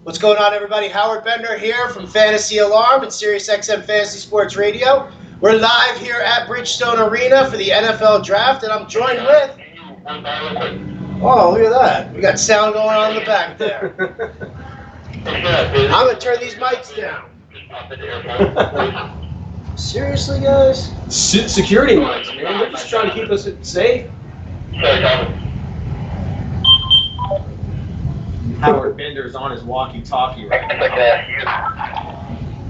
What's going on, everybody? Howard Bender here from Fantasy Alarm and Sirius XM Fantasy Sports Radio. We're live here at Bridgestone Arena for the NFL Draft, and I'm joined with... Oh, look at that. We got sound going on in the back there. I'm going to turn these mics down. Seriously, guys? Security mics, man. They're just trying to keep us safe. Howard Bender's on his walkie-talkie right now.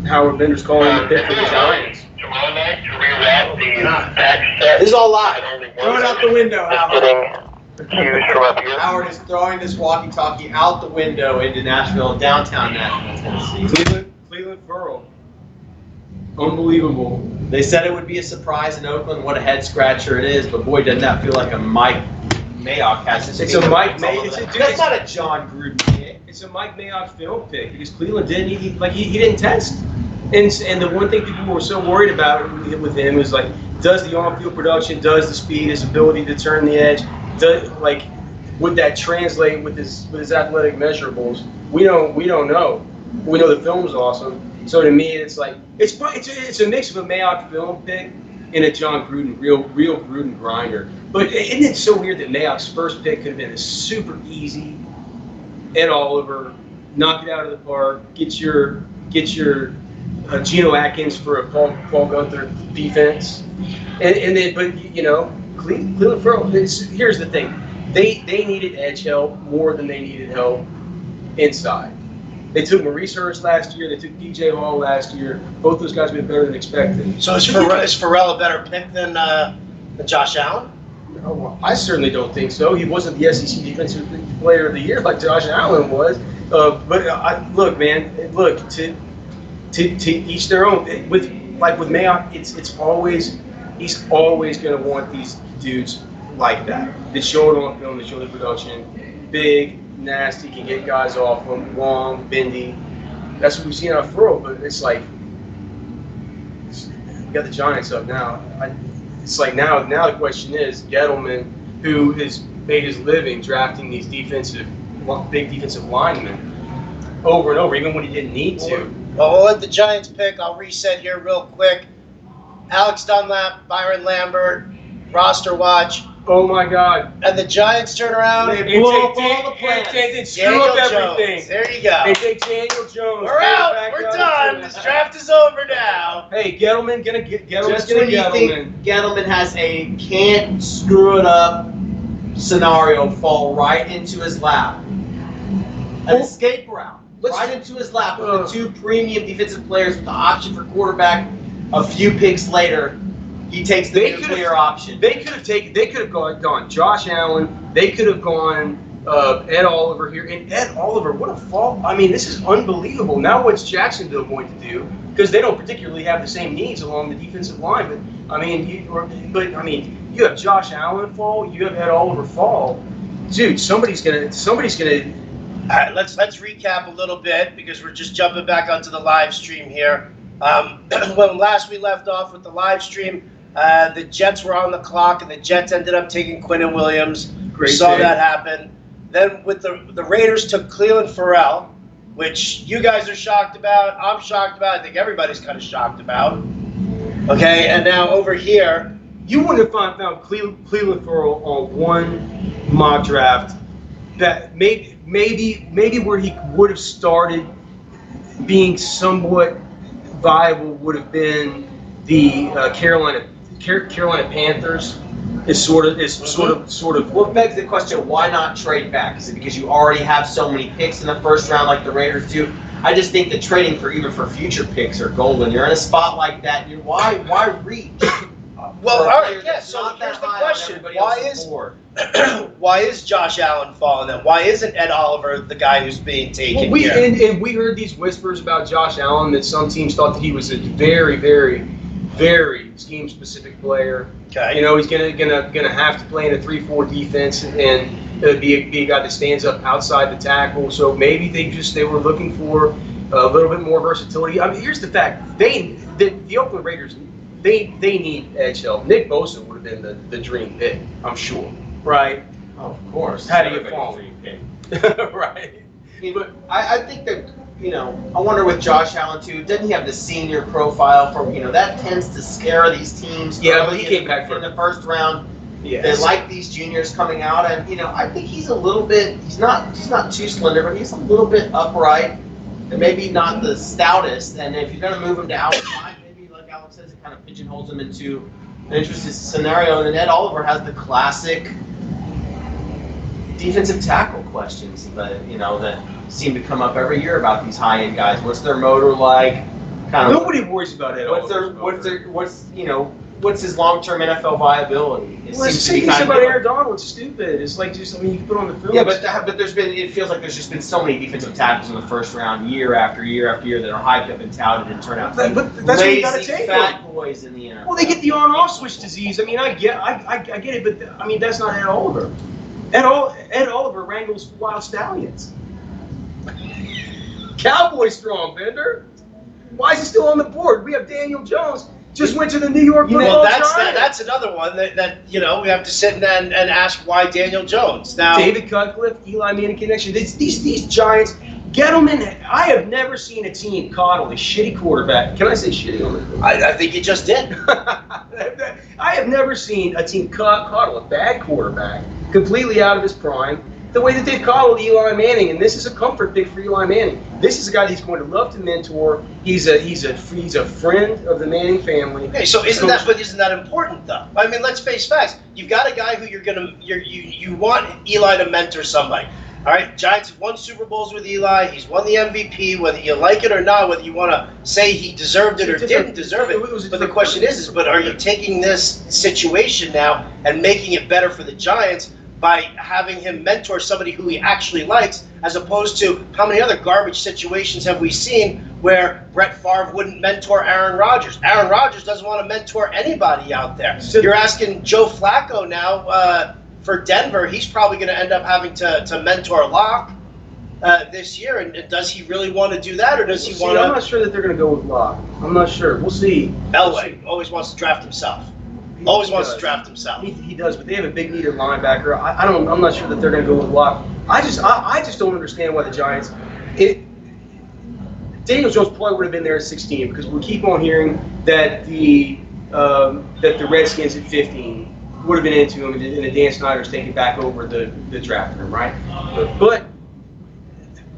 Howard Bender's calling the pick for the Giants. Tomorrow night to reroute the back set. This is all live. Throw it out the window, Howard. Cues from up here. Howard is throwing this walkie-talkie out the window into Nashville, downtown Nashville, Tennessee. Cleveland Furl. Unbelievable. They said it would be a surprise in Oakland. What a head scratcher it is, but boy, doesn't that feel like a Mike Mayock has. It's a Mike Mayock. That's not a John Gruden pick. It's a Mike Mayock film pick because Cleveland didn't. He didn't test. And the one thing people were so worried about with him was like, does the on-field production, does the speed, his ability to turn the edge, would that translate with his athletic measurables? We don't know. We know the film's awesome. So to me, it's like it's a mix of a Mayock film pick and a John Gruden, real Gruden grinder. But isn't it so weird that Mayock's first pick could have been a super easy Ed Oliver, knock it out of the park, get your Geno Atkins for a Paul Gunther defense, and then Cleveland Furl. Here's the thing, they needed edge help more than they needed help inside. They took Maurice Hurst last year. They took DJ Hall last year. Both those guys have been better than expected. So is Farrell a better pick than Josh Allen? Oh, well, I certainly don't think so. He wasn't the SEC Defensive Player of the Year like Josh Allen was. Look, man. Look, to each their own. With Mayock, he's always going to want these dudes like that. That show it on film, that show the production, big, nasty, can get guys off them, long, bendy. That's what we've seen out of Furl, but it's like we got the Giants up now. It's like now the question is Gettleman, who has made his living drafting these big defensive linemen over and over, even when he didn't need to. Well, we'll let the Giants pick. I'll reset here real quick. Alex Dunlap, Byron Lambert, roster watch. Oh my God! And the Giants turn around. They blew up all the plans. They screw up everything. Jones. There you go. They take Daniel Jones. We're out. We're done. This draft is over now. Hey, Gettleman's gonna Just when you think Gettleman has a can't screw it up scenario fall right into his lap. An escape route. Right into his lap with the two premium defensive players with the option for quarterback. A few picks later, he takes the clear option. They could have gone Josh Allen. They could have gone Ed Oliver here. And Ed Oliver, what a fall! I mean, this is unbelievable. Now, what's Jacksonville going to do? Because they don't particularly have the same needs along the defensive line. But you have Josh Allen fall. You have Ed Oliver fall. Dude, somebody's gonna. All right, let's recap a little bit because we're just jumping back onto the live stream here. When last we left off with the live stream, the Jets were on the clock, and the Jets ended up taking Quinnen Williams. We saw that happen. Then with the Raiders took Cleveland Farrell, which you guys are shocked about. I'm shocked about. I think everybody's kind of shocked about. Okay, and now over here, you wouldn't have found Cleveland Farrell on one mock draft that maybe where he would have started being somewhat viable would have been the Carolina Panthers. Is sort of. What begs the question? Why not trade back? Is it because you already have so many picks in the first round, like the Raiders do? I just think that trading for future picks are golden. You're in a spot like that. Why reach? Well, all right, yeah. So here's the question: why is Josh Allen falling? Then why isn't Ed Oliver the guy who's being taken here? And we heard these whispers about Josh Allen that some teams thought that he was a very, very, very scheme-specific player. Okay. You know, he's gonna have to play in a 3-4 defense and be a guy that stands up outside the tackle. So maybe they were looking for a little bit more versatility. I mean, here's the fact: the Oakland Raiders. They need edge help. Nick Bosa would have been the dream pick, I'm sure. Right? Oh, of course. How do you fall? Right. But I think that, I wonder with Josh Allen too, doesn't he have the senior profile for, that tends to scare these teams. Yeah, but he came back in the first round. yeah, They like these juniors coming out, and I think he's a little bit. He's not too slender, but he's a little bit upright, and maybe not the stoutest. And if you're going to move him to outside, maybe like Alex says, it kind of pigeonholes him into an interesting scenario. And then Ed Oliver has the classic defensive tackle questions that that seem to come up every year about these high-end guys. What's their motor like? Nobody worries about it. What's his long-term NFL viability? Well, it's the same thing about Aaron Donald. It's stupid. It's like just you can put on the film. Yeah, but it feels like there's just been so many defensive tackles in the first round, year after year after year, that are hyped up and touted and turn out to be but that's what you got to lazy, take. fat boys in the NFL. Well, they get the on-off switch disease. I mean, I get it, but I mean that's not Ed Oliver. Ed Oliver wrangles wild stallions. Cowboy strong, Bender. Why is he still on the board? We have Daniel Jones. Just went to the New York Football Giants. That's another one that we have to sit and ask why Daniel Jones. Now David Cutcliffe, Eli Manning connection. These Giants, Gettleman. I have never seen a team coddle a shitty quarterback. Can I say shitty on it? I think you just did. I have never seen a team coddle a bad quarterback completely out of his prime the way that they've coddled Eli Manning, and this is a comfort pick for Eli Manning. This is a guy he's going to love to mentor. He's a friend of the Manning family. Okay, so isn't that important though? I mean, let's face facts. You've got a guy who you want Eli to mentor somebody. All right, Giants have won Super Bowls with Eli. He's won the MVP, whether you like it or not, whether you want to say he deserved it or didn't deserve it. But the question is, but are you taking this situation now and making it better for the Giants by having him mentor somebody who he actually likes, as opposed to how many other garbage situations have we seen where Brett Favre wouldn't mentor Aaron Rodgers? Aaron Rodgers doesn't want to mentor anybody out there. So you're asking Joe Flacco now for Denver. He's probably going to end up having to mentor Locke this year. And does he really want to do that, or does he want to? I'm not sure that they're going to go with Locke. I'm not sure. We'll see. Elway always wants to draft himself. Always wants to draft himself. He does, but they have a big needed linebacker. I'm not sure that they're going to go with Locke. I just don't understand why the Giants. Daniel Jones probably would have been there at 16 because we keep on hearing that the Redskins at 15 would have been into him, and the Dan Snyder's taking back over the drafting him, right? But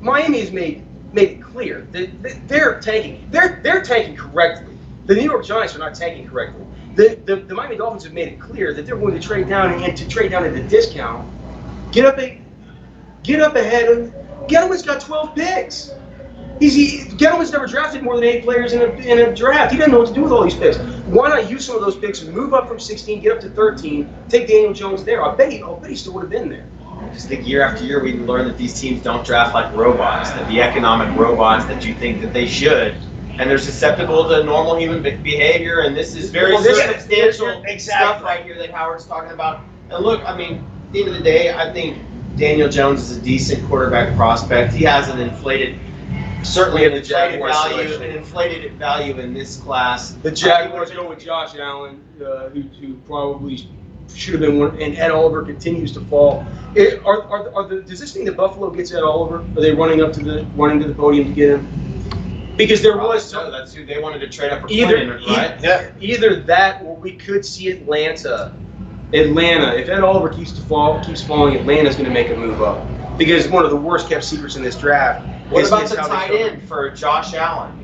Miami has made it clear that they're tanking. They're tanking correctly. The New York Giants are not tanking correctly. The Miami Dolphins have made it clear that they're going to trade down and to trade down at the discount. Get up ahead of. Gettleman's got 12 picks. Gettleman's never drafted more than 8 players in a draft. He doesn't know what to do with all these picks. Why not use some of those picks and move up from 16, get up to 13, take Daniel Jones there? I bet he still would have been there. I just think year after year we learn that these teams don't draft like robots, that the economic robots that you think that they should. And they're susceptible to normal human behavior, and this is very circumstantial stuff right here that Howard's talking about. And look, I mean, at the end of the day, I think Daniel Jones is a decent quarterback prospect. He has an inflated value in this class. The Jaguars go with Josh Allen, who probably should have been one, and Ed Oliver continues to fall. Does this mean that Buffalo gets Ed Oliver? Are they running to the podium to get him? Because there was that's who they wanted to trade up for Clinton, right? Either that, or we could see Atlanta. If Ed Oliver keeps falling, Atlanta's going to make a move up because one of the worst kept secrets in this draft. What about the tight end for Josh Allen?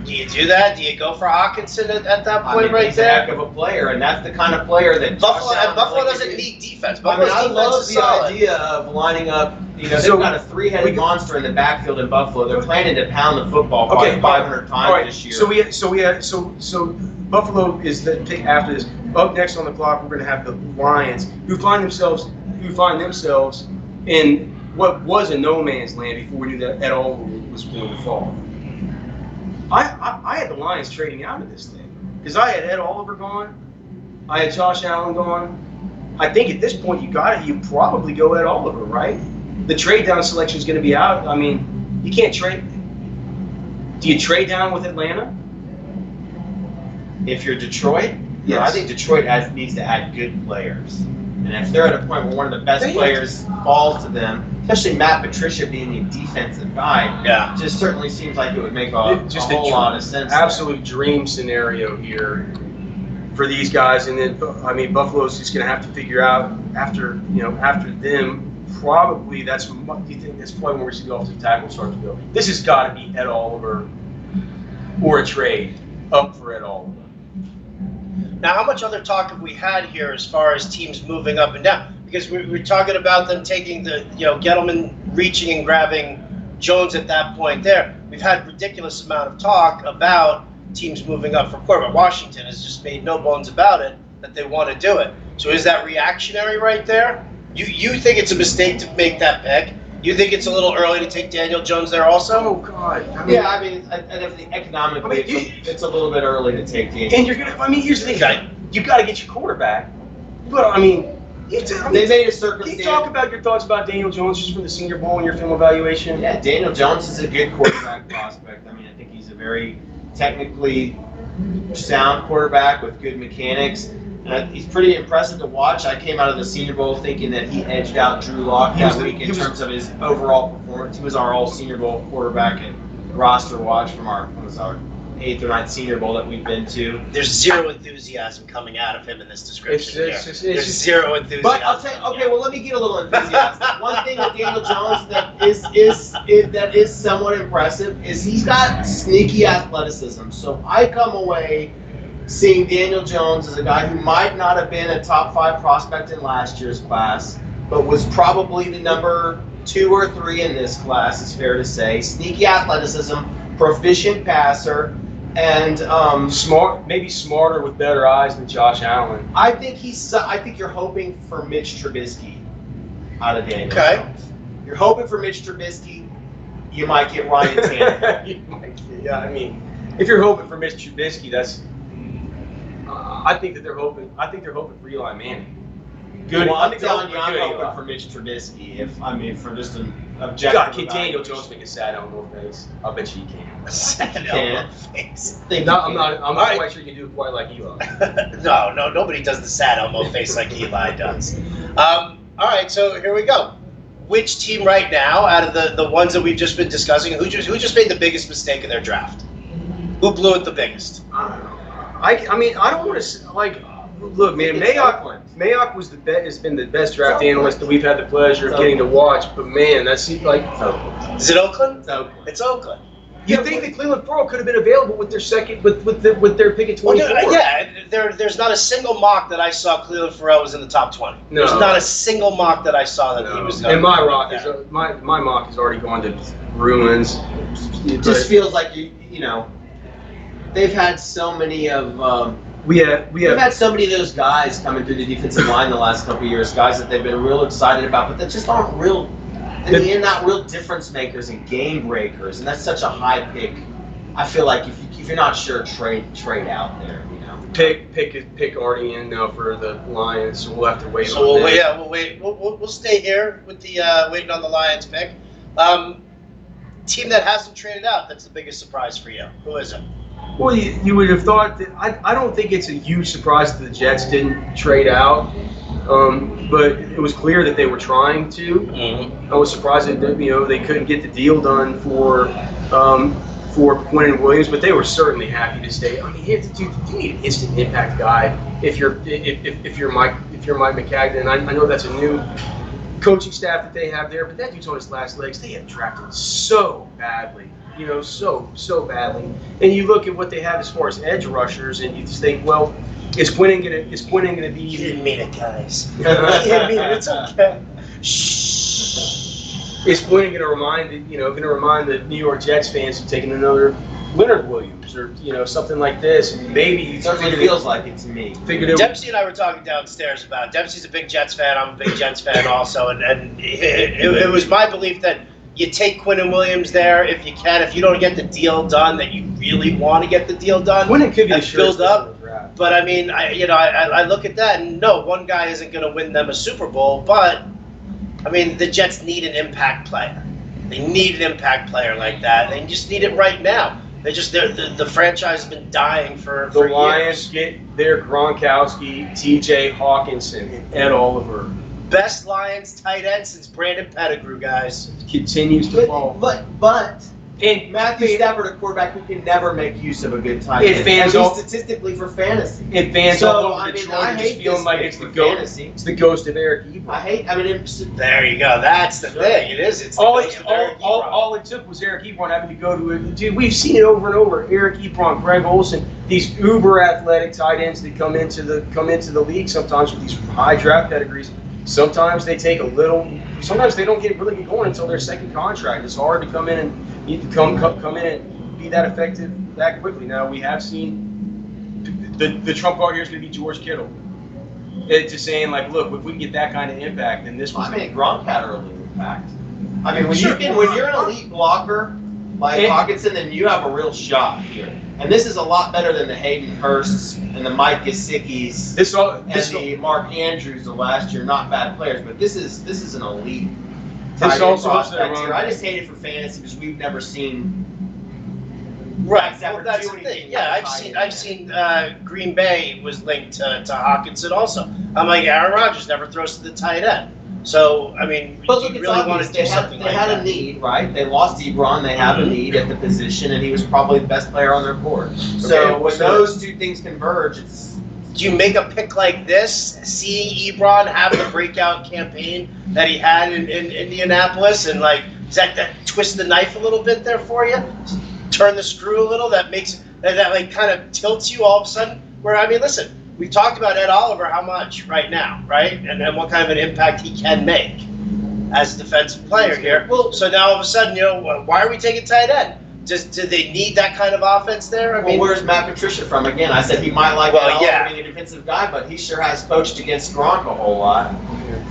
Do you do that? Do you go for Hawkinson at that point he's a heck of a player, and that's the kind of player that Buffalo doesn't need defense. I love the idea of lining up. They've got a 3-headed monster in the backfield in Buffalo. They're planning to pound the football probably 500 times this year. So Buffalo is the pick after this. Up next on the clock, we're going to have the Lions, who find themselves in what was a no man's land before we knew that Ed Oliver was going to fall. I had the Lions trading out of this thing because I had Ed Oliver gone, I had Josh Allen gone. I think at this point you probably go Ed Oliver, right? The trade down selection is going to be out. I mean, you can't trade. Do you trade down with Atlanta? If you're Detroit, yes. I think Detroit needs to add good players. And if they're at a point where one of the best players falls to them, especially Matt Patricia being a defensive guy, just certainly seems like it would make a whole lot of sense. Absolute dream scenario here for these guys, and then I mean Buffalo's just going to have to figure out after them. Probably do you think that's probably where we see the offensive tackle start to go? This has got to be Ed Oliver or a trade up for Ed Oliver. Now, how much other talk have we had here as far as teams moving up and down? Because we're talking about them taking Gettleman reaching and grabbing Jones at that point there. We've had ridiculous amount of talk about teams moving up for quarterback. Washington has just made no bones about it that they want to do it. So is that reactionary right there? You think it's a mistake to make that pick? You think it's a little early to take Daniel Jones there also? Oh, God. I mean, economically, it's a little bit early to take Daniel. And here's the thing. You got to get your quarterback. But, they made a circumstance. Can you talk about your thoughts about Daniel Jones just from the Senior Bowl and your film evaluation? Yeah, Daniel Jones is a good quarterback prospect. I mean, I think he's a very technically sound quarterback with good mechanics. He's pretty impressive to watch. I came out of the Senior Bowl thinking that he edged out Drew Lock that week in terms of his overall performance. He was our all Senior Bowl quarterback and roster watch from our 8th or 9th Senior Bowl that we've been to. There's zero enthusiasm coming out of him in this description. There's zero enthusiasm. But I'll tell you, okay, well, let me get a little enthusiastic. One thing with Daniel Jones that is somewhat impressive is he's got sneaky athleticism. So I come away seeing Daniel Jones as a guy who might not have been a top 5 prospect in last year's class, but was probably the number 2 or 3 in this class, it's fair to say. Sneaky athleticism, proficient passer, and maybe smarter with better eyes than Josh Allen. I think you're hoping for Mitch Trubisky out of Daniel Jones. You're hoping for Mitch Trubisky. You might get Ryan Tannehill. If you're hoping for Mitch Trubisky, that's. I think they're hoping for Eli Manning. Good. Well, I'm telling you, I'm hoping for Mitch Trubisky. For just an objective. God, can Daniel Jones make a sad elbow face? I bet you he can. Sad elbow face. I'm not quite sure you can do it quite like Eli. No, nobody does the sad elbow face like Eli does. All right, so here we go. Which team right now, out of the ones that we've just been discussing, who just made the biggest mistake in their draft? Who blew it the biggest? I don't know. I don't want to look, man. Mayock has been the best draft analyst that we've had the pleasure of getting to watch. But man, that's like. Is it Oakland? It's Oakland. You think the Cleveland Pearl could have been available with their second, with their pick at 24? Well, there's not a single mock that I saw Cleveland Farrell was in the top 20. No. There's not a single mock that I saw that he was. And my mock has already gone to ruins. It just feels like they've had so many of. We've had so many of those guys coming through the defensive line the last couple of years, guys that they've been real excited about, but that just aren't real. Not real difference makers and game breakers, and that's such a high pick. I feel like if you're not sure, trade out there. Pick already in now for the Lions, so we'll have to wait. So we'll wait. We'll stay here with the waiting on the Lions pick. Team that hasn't traded out. That's the biggest surprise for you. Who is it? Well, you would have thought that. I don't think it's a huge surprise that the Jets didn't trade out. But it was clear that they were trying to. Mm-hmm. I was surprised that they couldn't get the deal done for Quinnen Williams, but they were certainly happy to stay. You need an instant impact guy if you're Mike McCagnon. I know that's a new coaching staff that they have there, but that dude's on his last legs. They have drafted so badly. So badly. And you look at what they have as far as edge rushers, and you just think, well, is Quinnen gonna be? You didn't mean it, guys. You didn't mean it. It's okay. Shh. Is Quinnen gonna remind the New York Jets fans of taking another Leonard Williams or something like this? Maybe it certainly feels like it to me. Dempsey and I were talking downstairs about it. Dempsey's a big Jets fan. I'm a big Jets fan also, and it was my belief that. You take Quinnen Williams there if you can. If you don't get the deal done that you really want to get the deal done, Quinnen could be filled up. But I look at that and no, one guy isn't going to win them a Super Bowl. But the Jets need an impact player. They need an impact player like that. They just need it right now. The franchise has been dying for Lions get their Gronkowski, T.J. Hawkinson, and Ed Oliver. Best Lions tight end since Brandon Pettigrew, guys. Continues to fall. But And Matthew Stafford, a quarterback who can never make use of a good tight end. Fans at least statistically for fantasy. And fans So, all over I mean, Detroit I are just hate feeling this like pick it's the for ghost. fantasy. It's the ghost of Eric Ebron. There you go. That's the thing. It is. It's the ghost of Eric Ebron. All it took was Eric Ebron having to go to it. Dude, we've seen it over and over. Eric Ebron, Greg Olsen, these uber athletic tight ends that come into the league sometimes with these high draft pedigrees. Sometimes they take a little. Sometimes they don't really get going until their second contract. It's hard to come in and you need to come in and be that effective that quickly. Now we have seen the trump card here is going to be George Kittle. It's just saying like, look, if we can get that kind of impact, then this was. I mean, Gronk had early impact. I mean, when you're an elite blocker like Hawkinson, then you have a real shot here. And this is a lot better than the Hayden Hursts and the Mike Gesicki's and the Mark Andrews of last year. Not bad players, but this is an elite tight end prospect here. I just hate it for fantasy because we've never seen. Right, well, that's the thing. Yeah, I've seen Green Bay was linked to Hawkinson also. I'm like, Aaron Rodgers never throws to the tight end. So, I mean, but you look, really want to do something like that. They had a need, right? They lost Ebron. They have a need at the position, and he was probably the best player on their board. So when those two things converge, it's. Do you make a pick like this, seeing Ebron have the breakout campaign that he had in Indianapolis, and like, does that twist the knife a little bit there for you? Turn the screw a little, that makes that like kind of tilts you all of a sudden. Where I mean, listen, we've talked about Ed Oliver how much right now, right, and what kind of an impact he can make as a defensive player here. Well, so now all of a sudden, why are we taking tight end? Do they need that kind of offense there? I mean, where's Matt Patricia from? Again, I said he might like Ed Oliver being a defensive guy, but he sure has coached against Gronk a whole lot.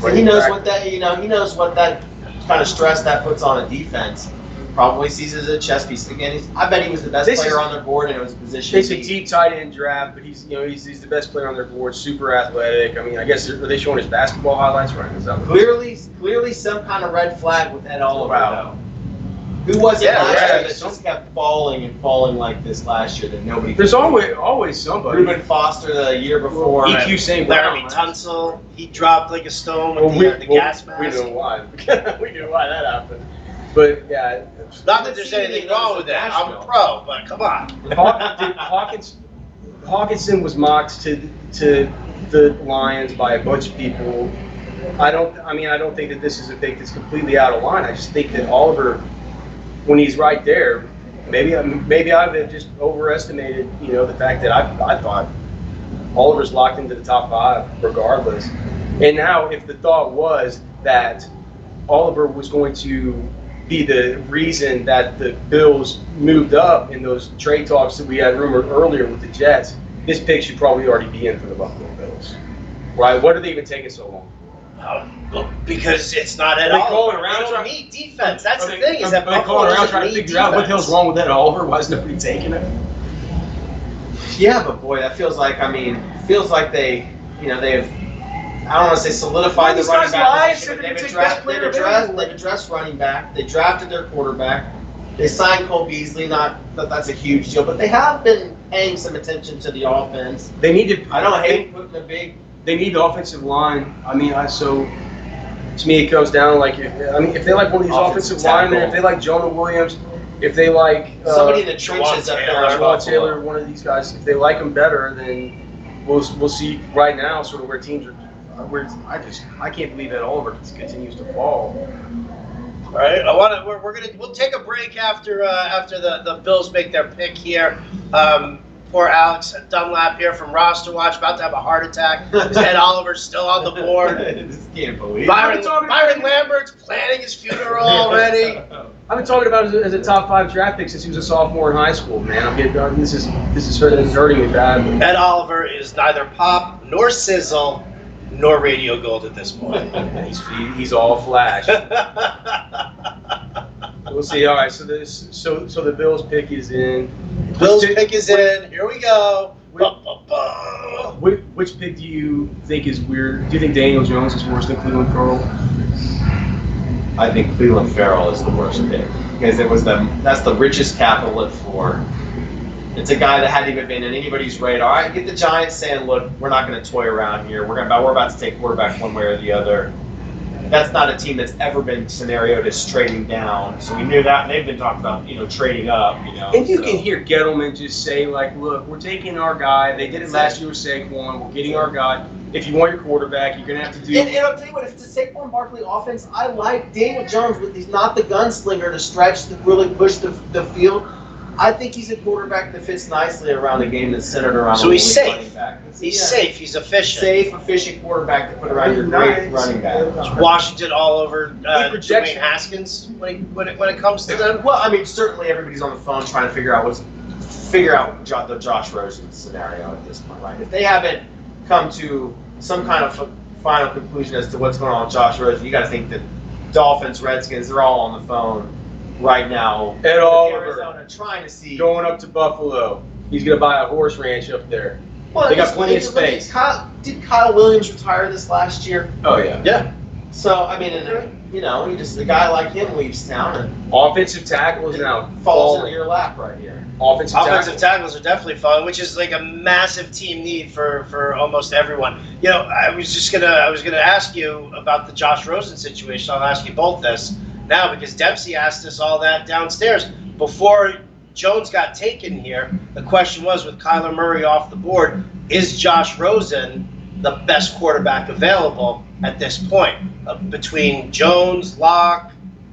So he knows what that he knows what that kind of stress that puts on a defense. Probably sees it as a chess piece. Again, I bet he was the best player on their board, and it was a position. It's a deep tight end draft, but he's the best player on their board. Super athletic. I mean, I guess are they showing his basketball highlights right? Is that clearly some kind of red flag with Ed Oliver though. Who was it last year that just kept falling like this last year that nobody? There's always somebody. Ruben Foster the year before. EQ St. Laramie Tunsil, he dropped like a stone with the gas mask. We know why. We knew why that happened. But yeah, not that there's anything wrong with that. I'm a pro, but come on. Hawkinson was mocked to the Lions by a bunch of people. I don't think that this is a pick that's completely out of line. I just think that Oliver, when he's right there, maybe I've just overestimated, the fact that I thought Oliver's locked into the top 5 regardless. And now, if the thought was that Oliver was going to be the reason that the Bills moved up in those trade talks that we had rumored earlier with the Jets, this pick should probably already be in for the Buffalo Bills. Right? What are they even taking so long? Because it's not at all. They don't need defense. That's the thing. Is that Buffalo around trying to figure out what the hell's wrong with that Oliver? Why is nobody taking it? Yeah, but boy, that feels like they, they've. I don't want to say solidified the running back position, but they've addressed running back. They drafted their quarterback. They signed Cole Beasley. Not that that's a huge deal, but they have been paying some attention to the offense. They need to. I don't hate putting a big. They need the offensive line. I mean, so to me, it comes down like if they like one of these offensive linemen, if they like Jonah Williams, if they like somebody in the trenches up there, Juwan Taylor, one of these guys, if they like them better, then we'll see right now sort of where teams are. I can't believe that Oliver continues to fall. All right, we'll take a break after the Bills make their pick here. Poor Alex Dunlap here from Roster Watch about to have a heart attack. Ed Oliver's still on the board. I just can't believe. Byron Lambert's planning his funeral already. I've been talking about it as a top 5 draft pick since he was a sophomore in high school. Man, I'm getting this is hurting me badly. Ed Oliver is neither pop nor sizzle nor radio gold at this point. He's all flash. We'll see. All right, so the Bills pick is in. Here we go. Which pick do you think is weird? Do you think Daniel Jones is worse than Cleveland Farrell? I think Cleveland Farrell is the worst pick because that's the richest capital at 4. It's a guy that hadn't even been in anybody's radar. All right, get the Giants saying, "Look, we're not going to toy around here. We're about to take quarterback one way or the other." That's not a team that's ever been scenarioed as trading down. So we knew that, and they've been talking about, trading up, And you can hear Gettleman just say, like, look, we're taking our guy. They did it last year with Saquon. We're getting our guy. If you want your quarterback, you're going to have to do And I'll tell you what, if it's a Saquon Barkley offense, I like Daniel Jones, but he's not the gunslinger to stretch, to really push the field. I think he's a quarterback that fits nicely around a game that's centered around So he's safe. running back. He's safe. He's efficient. Safe, efficient quarterback to put around your great running back. Washington all over Dwayne Haskins when it comes to them. Well, I mean, certainly everybody's on the phone trying to figure out the Josh Rosen scenario at this point, right? If they haven't come to some kind of final conclusion as to what's going on with Josh Rosen, you got to think that Dolphins, Redskins, they're all on the phone right now. Ed Oliver, Arizona, trying to see going up to Buffalo. He's going to buy a horse ranch up there. Well, They got plenty of space. Did Kyle Williams retire this last year? Oh, yeah. Yeah. So, I mean, a guy like him leaves town and Offensive tackle is now falls into falling. your lap right here. Offensive tackles are definitely falling, which is like a massive team need for almost everyone. I was gonna ask you about the Josh Rosen situation. I'll ask you both this now because Dempsey asked us all that downstairs before Jones got taken here. The question was, with Kyler Murray off the board, is Josh Rosen the best quarterback available at this point? Between Jones, Locke,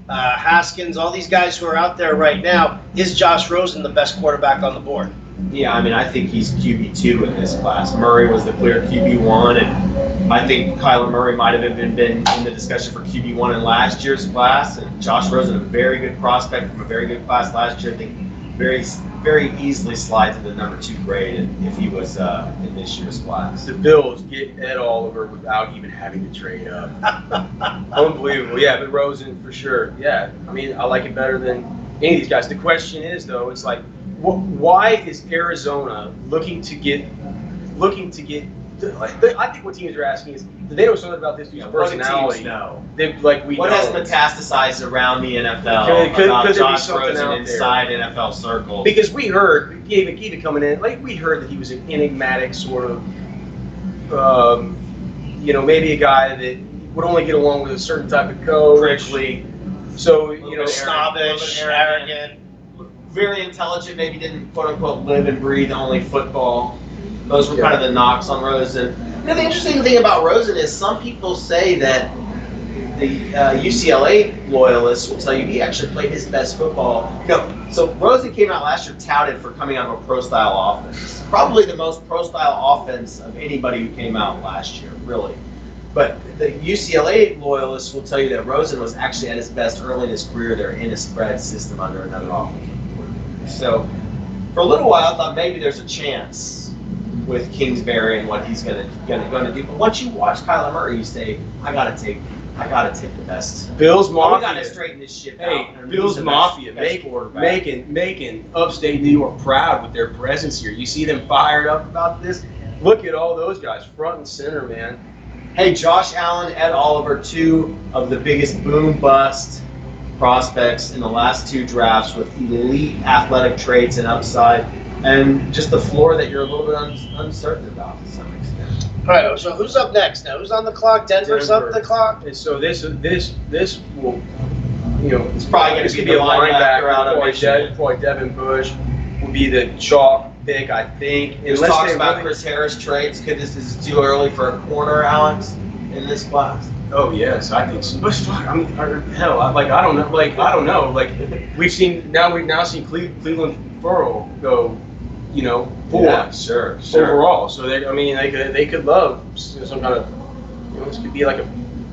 Haskins, all these guys who are out there right now, is Josh Rosen the best quarterback on the board? Yeah, I mean, I think he's QB2 in this class. Murray was the clear QB1, and I think Kyler Murray might have even been in the discussion for QB1 in last year's class, and Josh Rosen, a very good prospect from a very good class last year. I think very, very easily slides into the number 2 grade if he was in this year's class. The Bills get Ed Oliver without even having to trade up. Unbelievable. Yeah, but Rosen for sure. Yeah, I mean, I like it better than any of these guys. The question is, though, it's like, why is Arizona looking to get? I think what teams are asking is, do they know something about this dude's personality? No. What has metastasized around the NFL Could about there be Josh something Rosen out inside NFL circles? Because we heard, even coming in, we heard that he was an enigmatic sort of, maybe a guy that would only get along with a certain type of coach. Prickly. So, snobbish, arrogant. Very intelligent, maybe didn't quote-unquote live and breathe only football. Those were kind of the knocks on Rosen. The interesting thing about Rosen is some people say that the UCLA loyalists will tell you he actually played his best football. So Rosen came out last year touted for coming out of a pro-style offense. Probably the most pro-style offense of anybody who came out last year, really. But the UCLA loyalists will tell you that Rosen was actually at his best early in his career there in a spread system under another offensive coordinator. So for a little while, I thought maybe there's a chance with Kingsbury and what he's gonna do. But once you watch Kyler Murray, you say, I gotta take the best. Bills Mafia. We gotta straighten this shit out. Hey, Bills Mafia making upstate New York proud with their presence here. You see them fired up about this? Look at all those guys front and center, man. Hey, Josh Allen, Ed Oliver, 2 of the biggest boom bust prospects in the last 2 drafts with elite athletic traits and upside, and just the floor that you're a little bit uncertain about to some extent. All right, so who's up next now? Who's on the clock? Denver's up the clock? And so this will, it's probably going to be a the linebacker out of Michigan. Probably Devin Bush will be the chalk pick, I think. There's talks about Chris Harris trades. Is this too early for a corner, Alex, in this class? Oh yes, I think so. But I mean, hell, I don't know. We've now seen Cleveland Burrow go, 4. Yeah, sure. Overall. So they could love some kind of, this could be like a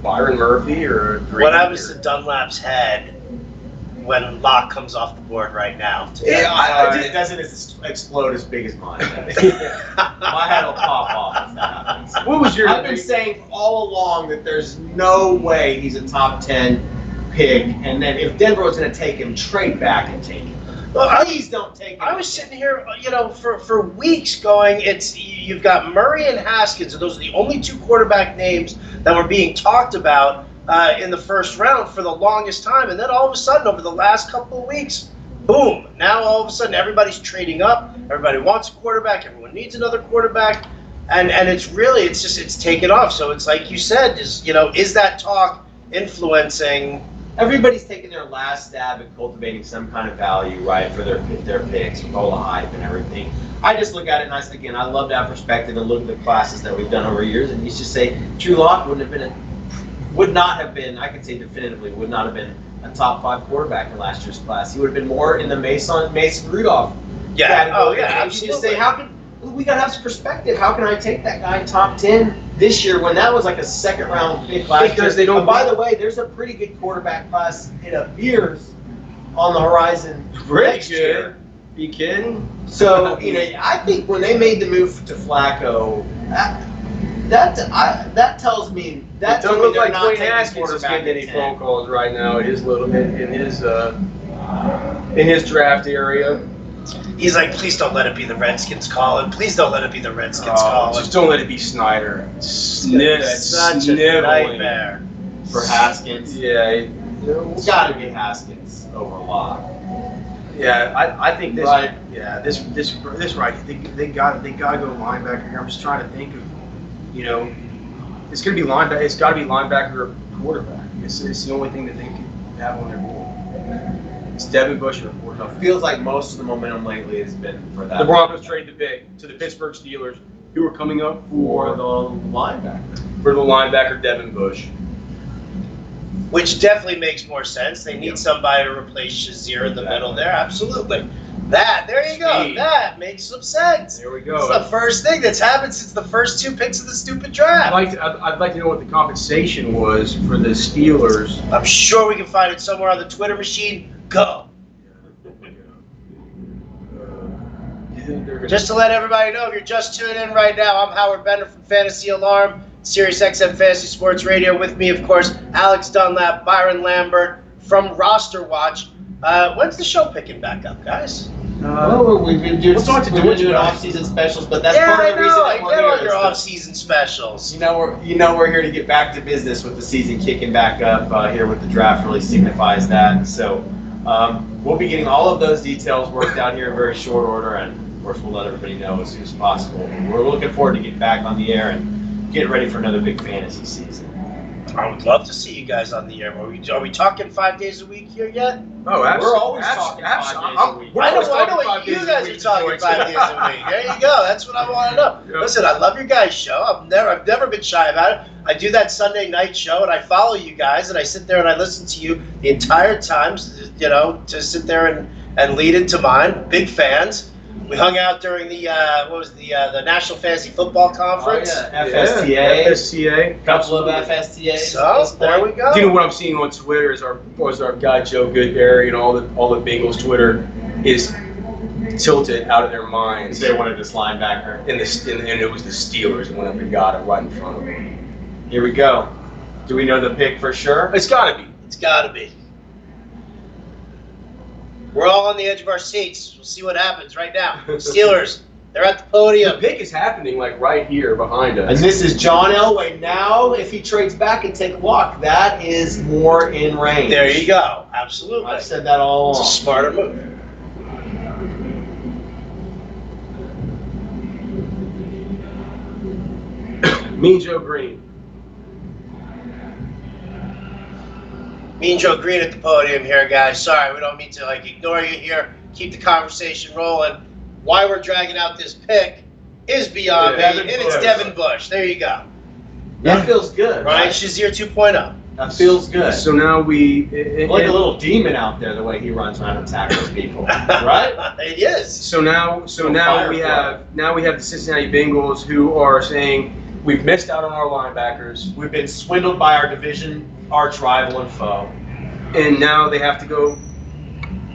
Byron Murphy or a Green. What happens to Dunlap's head when Locke comes off the board right now? It doesn't explode as big as mine. My head will pop off if that happens. I've been saying all along that there's no way he's a top 10 pick, and then if Denver was going to take him, trade back and take him. Well, please don't take him. I was sitting here, for weeks going, you've got Murray and Haskins, and those are the only 2 quarterback names that were being talked about in the first round for the longest time, and then all of a sudden, over the last couple of weeks, boom! Now all of a sudden, everybody's trading up. Everybody wants a quarterback. Everyone needs another quarterback, and it's taken off. So it's like you said, is that talk influencing. Everybody's taking their last stab at cultivating some kind of value, right, for their picks with all the hype and everything. I just look at it and I say, again, I love to have perspective and look at the classes that we've done over years, and you just say Drew Lock would not have been, I can say definitively, would not have been a top 5 quarterback in last year's class. He would have been more in the Mason Rudolph category. Oh yeah, and absolutely. you just say, we gotta have some perspective. How can I take that guy top 10 this year when that was like a second round pick last year? Because they don't. By the way, there's a pretty good quarterback class, it appears, on the horizon next year. You kidding? So, I think when they made the move to Flacco, that tells me that It don't look like not Dwayne taking Haskins is quarterback getting any at 10. phone calls right now. It is a little bit in his draft area. He's like, please don't let it be the Redskins calling. Please don't let it be the Redskins calling. Just don't let it be Snyder. That's such a nightmare. For Haskins. Yeah, It's got to be Haskins over Lock. yeah. I think this. Right. Yeah, this right. They got to go linebacker here. I'm just trying to think of, it's gonna be linebacker. It's got to be linebacker or quarterback. It's the only thing that they can have on their board. It's Devin Bush or quarterback. It feels like most of the momentum lately has been for that. The Broncos traded the pick to the Pittsburgh Steelers, who are coming up for for the linebacker. the linebacker Devin Bush. Which definitely makes more sense. They need somebody to replace Shazier in the middle there. Absolutely. There you go. Speed. That makes some sense. There we It's go. the first thing that's happened since the first 2 picks of the stupid draft. I'd like to know what the compensation was for the Steelers. I'm sure we can find it somewhere on the Twitter machine. Go. Just to let everybody know, if you're just tuning in right now, I'm Howard Bender from Fantasy Alarm, Sirius XM Fantasy Sports Radio. With me, of course, Alex Dunlap, Byron Lambert from Roster Watch. When's the show picking back up, guys? We've been doing off-season specials, but that's part of the reason I that we're get here. on your off-season specials. We're here to get back to business with the season kicking back up here with the draft really signifies that. So we'll be getting all of those details worked out here in very short order, and of course we'll let everybody know as soon as possible. We're looking forward to getting back on the air and getting ready for another big fantasy season. I would love to see you guys on the air. Are we talking 5 days a week here yet? Oh, absolutely. We're always talking 5 days a week. I know what you guys are talking 5 days a week. There you go. That's what I want to know. Yeah. Listen, I love your guys' show. I've never been shy about it. I do that Sunday night show, and I follow you guys, and I sit there and I listen to you the entire time. To sit there and lead into mine. Big fans. We hung out during the the National Fantasy Football Conference. Oh, yeah. FSTA. FSTA. Couple of FSTAs. So there we go. Do you know what I'm seeing on Twitter is our guy Joe Goodberry and all the Bengals Twitter is tilted out of their minds. They wanted this linebacker. And it was the Steelers that went up and got it right in front of them. Here we go. Do we know the pick for sure? It's got to be. It's got to be. We're all on the edge of our seats. We'll see what happens right now. Steelers, they're at the The podium. pick is happening like right here behind us. And this is John Elway. Now, if he trades back and take a walk, that is more in range. There you go. Absolutely. I've said that all It's a along. smarter move. Mean Joe Green. Mean Joe Green at the podium here, guys. Sorry, we don't mean to ignore you here. Keep the conversation rolling. Why we're dragging out this pick is beyond me, and it's Devin Bush. There you go. That feels good. Ryan Shazier 2.0. That feels good. So now we like a little demon out there, the way he runs around and tackles people, right? It is. So now we have the Cincinnati Bengals who are saying we've missed out on our linebackers, We've been swindled by our division arch rival and foe. and now they have to go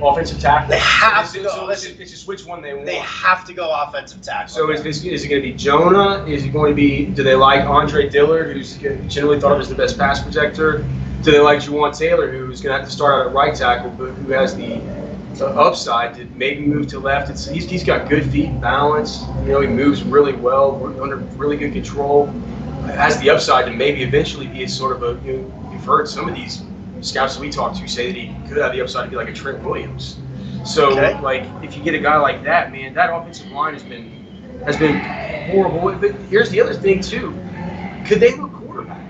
offensive tackle. They have to go. So it's just which one they want. They have to go offensive tackle. So is it going to be Jonah? Is it going to be? Do they like Andre Dillard, who's generally thought of as the best pass protector? Do they like Juwan Taylor, who's going to have to start out at right tackle, but who has the upside to maybe move to left? He's got good feet balance. He moves really well, under really good control. Has the upside to maybe eventually be a sort of a. You've heard some of these scouts that we talked to say that he could have the upside to be like a Trent Williams. So, if you get a guy like that, man, that offensive line has been horrible. But here's the other thing too: could they look quarterback?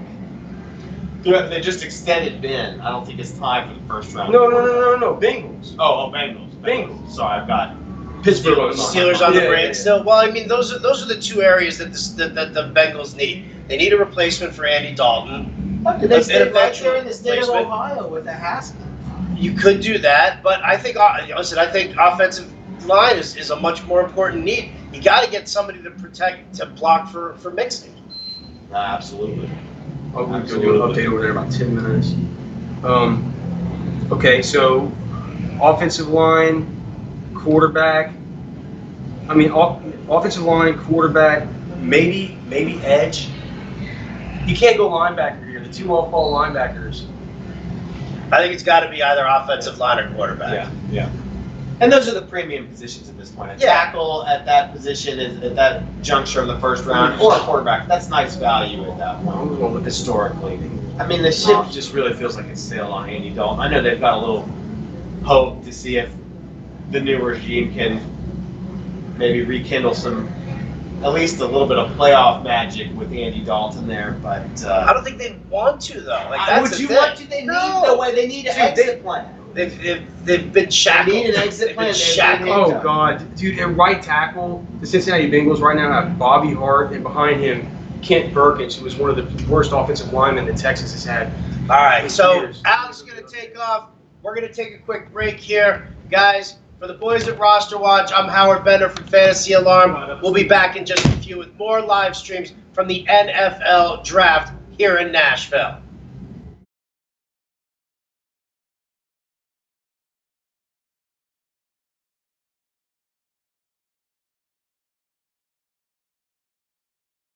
They just extended Ben. I don't think it's time for the first round. No. Bengals. Bengals. Bengals. Sorry, I've got Pittsburgh on the Steelers on the Yeah, brain yeah. still. Well, I mean, those are the two areas that the Bengals need. They need a replacement for Andy Dalton. They An stay right eventual there in the state of replacement. Ohio with a Haskins. You could do that, but I think I think offensive line is a much more important need. You got to get somebody to block for Mixon. Absolutely. Oh, we're going to do an update over there in about 10 minutes. Okay, so offensive line, quarterback. I mean, offensive line, quarterback, maybe edge. You can't go linebacker here. The two off-ball linebackers. I think it's got to be either offensive line or quarterback. Yeah. And those are the premium positions at this point. A tackle at that position is at that juncture of the first round, or a quarterback. That's nice value at that point. Historically, I mean, the ship just really feels like it's sailed on Andy Dalton. I know they've got a little hope to see if the new regime can maybe rekindle at least a little bit of playoff magic with Andy Dalton there, but I don't think they want to though. Like that's would the you thing. want to? They need no way. They need an exit plan. They've been shackled. They need an exit They've plan. been shackled. Oh, God. Dude, at right tackle, the Cincinnati Bengals right now have Bobby Hart, and behind him, Kent Perkins, who was one of the worst offensive linemen that Texas has had. All right, so Years. Alex is going to take off. We're going to take a quick break here. Guys, for the boys at Roster Watch, I'm Howard Bender from Fantasy Alarm. We'll be back in just a few with more live streams from the NFL Draft here in Nashville.